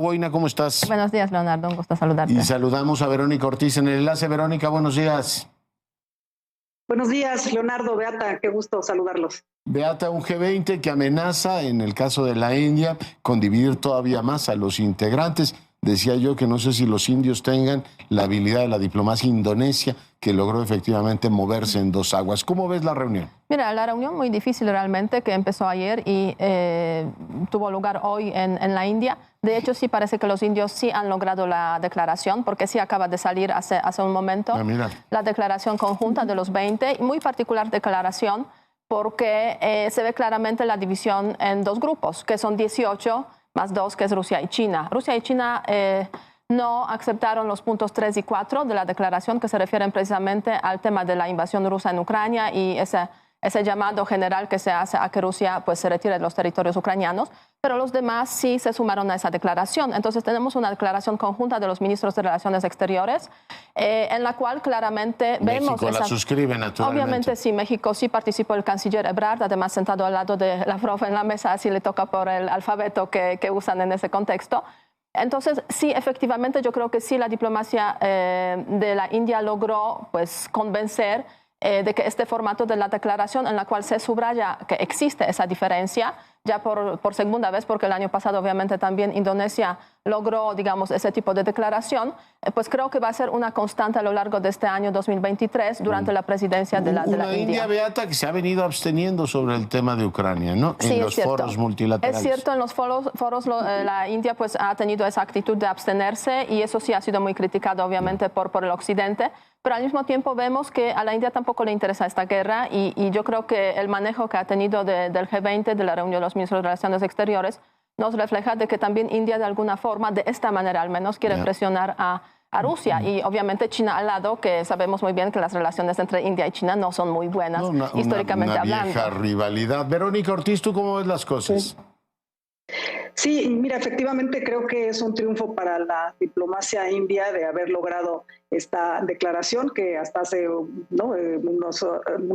Boina, ¿cómo estás? Buenos días, Leonardo, un gusto saludarte. Y saludamos a Verónica Ortiz en el enlace. Verónica, buenos días. Buenos días, Leonardo, Beata, qué gusto saludarlos. Beata, un G20 que amenaza, en el caso de la India, con dividir todavía más a los integrantes. Decía yo que no sé si los indios tengan la habilidad de la diplomacia indonesia, que logró efectivamente moverse en dos aguas. ¿Cómo ves la reunión? Mira, la reunión muy difícil realmente, que empezó ayer y tuvo lugar hoy en la India. De hecho, sí parece que los indios sí han logrado la declaración, porque sí acaba de salir hace un momento la declaración conjunta de los 20, muy particular declaración, porque se ve claramente la división en dos grupos, que son 18 más 2, que es Rusia y China. Rusia y China no aceptaron los puntos 3 y 4 de la declaración, que se refieren precisamente al tema de la invasión rusa en Ucrania y ese llamado general que se hace a que Rusia pues, se retire de los territorios ucranianos, pero los demás sí se sumaron a esa declaración. Entonces tenemos una declaración conjunta de los ministros de Relaciones Exteriores, en la cual claramente vemos... México la suscribe, naturalmente. Obviamente sí, México sí participó el canciller Ebrard, además sentado al lado de Lavrov en la mesa, así le toca por el alfabeto que usan en ese contexto. Entonces, sí, efectivamente, yo creo que sí la diplomacia de la India logró pues, convencer de que este formato de la declaración en la cual se subraya que existe esa diferencia, ya por segunda vez, porque el año pasado obviamente también Indonesia logró, digamos, ese tipo de declaración, pues creo que va a ser una constante a lo largo de este año 2023 durante la presidencia de la India. Una India, Beata, que se ha venido absteniendo sobre el tema de Ucrania, ¿no? Sí, en los foros multilaterales. Es cierto, en los foros la India pues ha tenido esa actitud de abstenerse y eso sí ha sido muy criticado obviamente por el Occidente, pero al mismo tiempo vemos que a la India tampoco le interesa esta guerra y yo creo que el manejo que ha tenido del G20, de la reunión de los ministros de Relaciones Exteriores, nos refleja de que también India de alguna forma, de esta manera al menos, quiere presionar a Rusia y obviamente China al lado, que sabemos muy bien que las relaciones entre India y China no son muy buenas, históricamente hablando. Una vieja rivalidad. Verónica Ortiz, ¿tú cómo ves las cosas? Sí, mira, efectivamente creo que es un triunfo para la diplomacia india de haber logrado esta declaración que hasta hace un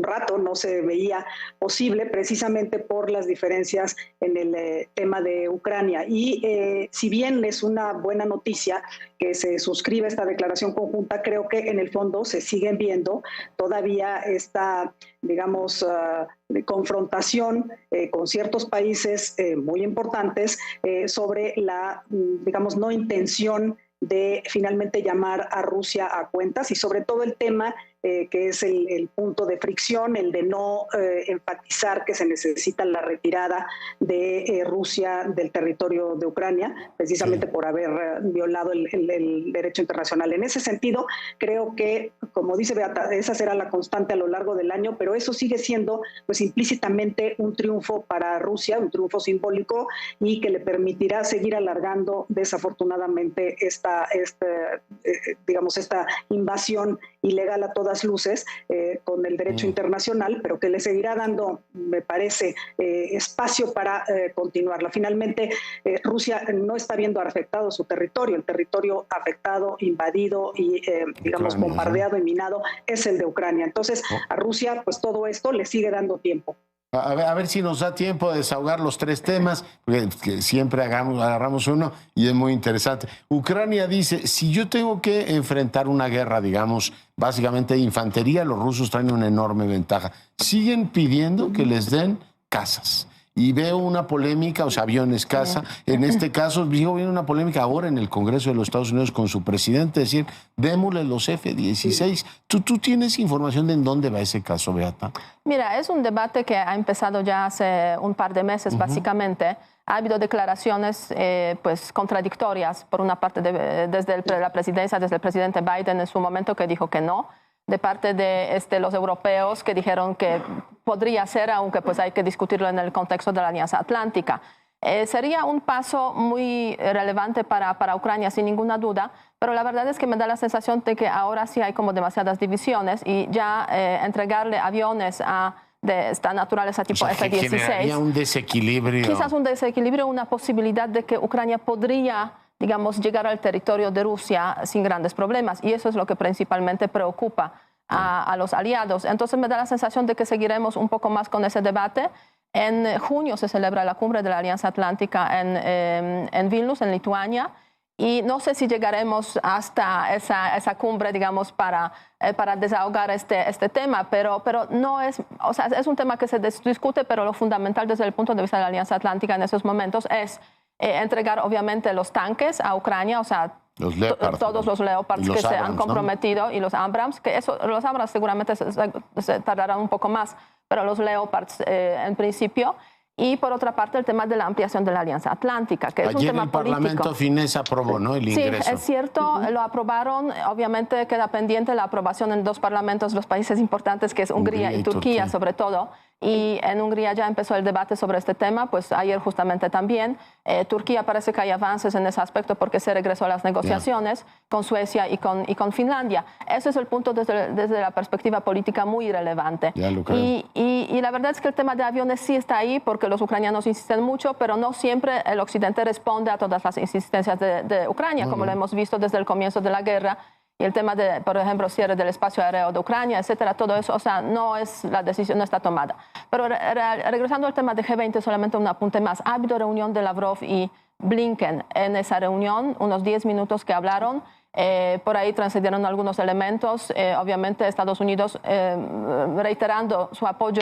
rato no se veía posible, precisamente por las diferencias en el tema de Ucrania. Y si bien es una buena noticia que se suscribe esta declaración conjunta, creo que en el fondo se siguen viendo todavía esta, digamos, de confrontación con ciertos países muy importantes sobre la, digamos, no intención de finalmente llamar a Rusia a cuentas y sobre todo el tema que es el punto de fricción, el de no enfatizar que se necesita la retirada de Rusia del territorio de Ucrania, precisamente por haber violado el derecho internacional. En ese sentido, creo que, como dice Beata, esa será la constante a lo largo del año, pero eso sigue siendo pues implícitamente un triunfo para Rusia, un triunfo simbólico y que le permitirá seguir alargando desafortunadamente esta invasión ilegal a todas luces con el derecho internacional, pero que le seguirá dando, me parece, espacio para continuarla. Finalmente, Rusia no está viendo afectado su territorio. El territorio afectado, invadido y, digamos, bombardeado y minado es el de Ucrania. Entonces, a Rusia, pues todo esto le sigue dando tiempo. A ver si nos da tiempo de desahogar los tres temas, porque siempre agarramos uno y es muy interesante. Ucrania dice, si yo tengo que enfrentar una guerra, digamos, básicamente de infantería, los rusos traen una enorme ventaja. Siguen pidiendo que les den casas. Y veo una polémica, o sea, aviones, casa. En este caso, viene una polémica ahora en el Congreso de los Estados Unidos con su presidente, decir, démosle los F-16. ¿Tú tienes información de en dónde va ese caso, Beata? Mira, es un debate que ha empezado ya hace un par de meses, básicamente. Ha habido declaraciones pues, contradictorias, por una parte desde la presidencia, desde el presidente Biden en su momento, que dijo que no, de parte de los europeos que dijeron que podría ser, aunque pues hay que discutirlo en el contexto de la Alianza Atlántica. Sería un paso muy relevante para Ucrania, sin ninguna duda, pero la verdad es que me da la sensación de que ahora sí hay como demasiadas divisiones y ya entregarle aviones de esta naturaleza tipo F-16... generaría un desequilibrio. Quizás un desequilibrio, una posibilidad de que Ucrania podría, digamos, llegar al territorio de Rusia sin grandes problemas. Y eso es lo que principalmente preocupa a los aliados. Entonces me da la sensación de que seguiremos un poco más con ese debate. En junio se celebra la cumbre de la Alianza Atlántica en Vilnius, en Lituania. Y no sé si llegaremos hasta esa cumbre, digamos, para desahogar este tema, pero no es, o sea, es un tema que se discute, pero lo fundamental desde el punto de vista de la Alianza Atlántica en esos momentos es entregar, obviamente, los tanques a Ucrania, o sea, todos los Leopards que se han comprometido, ¿no? Y los Abrams, los Abrams seguramente se tardarán un poco más, pero los Leopards en principio. Y por otra parte, el tema de la ampliación de la Alianza Atlántica, que es un tema político. Ayer el Parlamento finés aprobó, ¿no?, el ingreso. Sí, es cierto, lo aprobaron. Obviamente queda pendiente la aprobación en dos parlamentos, los países importantes, que es Hungría y Turquía, sobre todo. Y en Hungría ya empezó el debate sobre este tema, pues ayer justamente también. Turquía parece que hay avances en ese aspecto porque se regresó a las negociaciones con Suecia y con Finlandia. Ese es el punto desde la perspectiva política muy relevante. Ya lo creo. Y la verdad es que el tema de aviones sí está ahí porque los ucranianos insisten mucho, pero no siempre el occidente responde a todas las insistencias de Ucrania, como lo hemos visto desde el comienzo de la guerra. Y el tema de, por ejemplo, cierre del espacio aéreo de Ucrania, etcétera, todo eso, o sea, la decisión no está tomada. Pero regresando al tema de G20, solamente un apunte más. Ha habido reunión de Lavrov y Blinken. En esa reunión, unos 10 minutos que hablaron, por ahí transcendieron algunos elementos. Obviamente, Estados Unidos reiterando su apoyo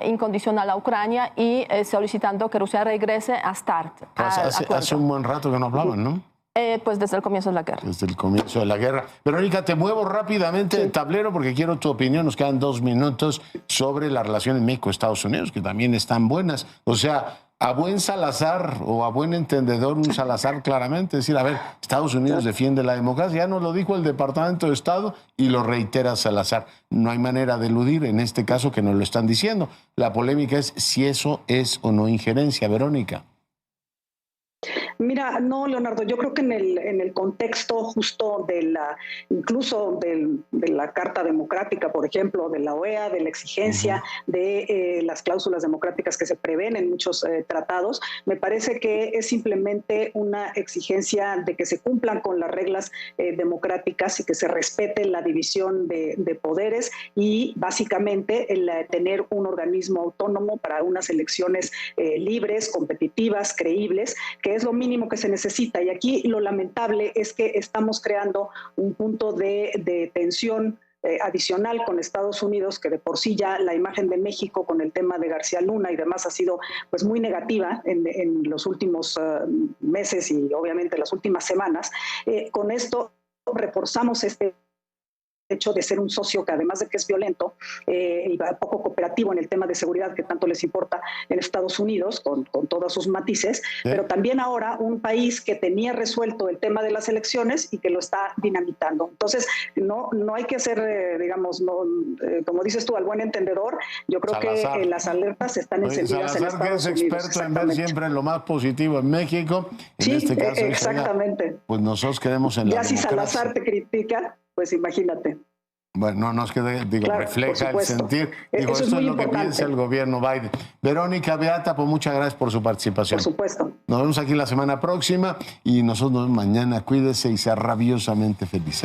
incondicional a Ucrania y solicitando que Rusia regrese a START. Hace un buen rato que no hablaban, ¿no? Pues desde el comienzo de la guerra. Desde el comienzo de la guerra. Verónica, te muevo rápidamente el tablero porque quiero tu opinión. Nos quedan 2 minutos sobre la relación en México-Estados Unidos, que también están buenas. O sea, a buen Salazar o a buen entendedor, un Salazar claramente. Es decir, a ver, Estados Unidos defiende la democracia. Ya nos lo dijo el Departamento de Estado y lo reitera Salazar. No hay manera de eludir en este caso que nos lo están diciendo. La polémica es si eso es o no injerencia, Verónica. Mira, no, Leonardo, yo creo que en el contexto justo incluso de la Carta Democrática, por ejemplo, de la OEA, de la exigencia de las cláusulas democráticas que se prevén en muchos tratados, me parece que es simplemente una exigencia de que se cumplan con las reglas democráticas y que se respete la división de poderes y básicamente el tener un organismo autónomo para unas elecciones libres, competitivas, creíbles, que es lo mínimo que se necesita. Y aquí lo lamentable es que estamos creando un punto de tensión adicional con Estados Unidos, que de por sí ya la imagen de México con el tema de García Luna y demás ha sido pues muy negativa en los últimos meses y obviamente las últimas semanas. Con esto reforzamos este hecho de ser un socio que además de que es violento y poco cooperativo en el tema de seguridad que tanto les importa en Estados Unidos, con todos sus matices, pero también ahora un país que tenía resuelto el tema de las elecciones y que lo está dinamitando. Entonces, no hay que hacer, digamos, como dices tú, al buen entendedor, yo creo Salazar. Que las alertas están encendidas Salazar, en Estados Unidos. Que es experto en ver siempre lo más positivo en México. En este caso, exactamente. Pues nosotros queremos en la democracia. Ya si Salazar te critica, pues imagínate. Bueno, no es que claro, refleja el sentir. Digo, eso esto es lo importante. que piensa el gobierno Biden. Verónica Beata, pues muchas gracias por su participación. Por supuesto. Nos vemos aquí la semana próxima y nosotros nos vemos mañana. Cuídese y sea rabiosamente feliz.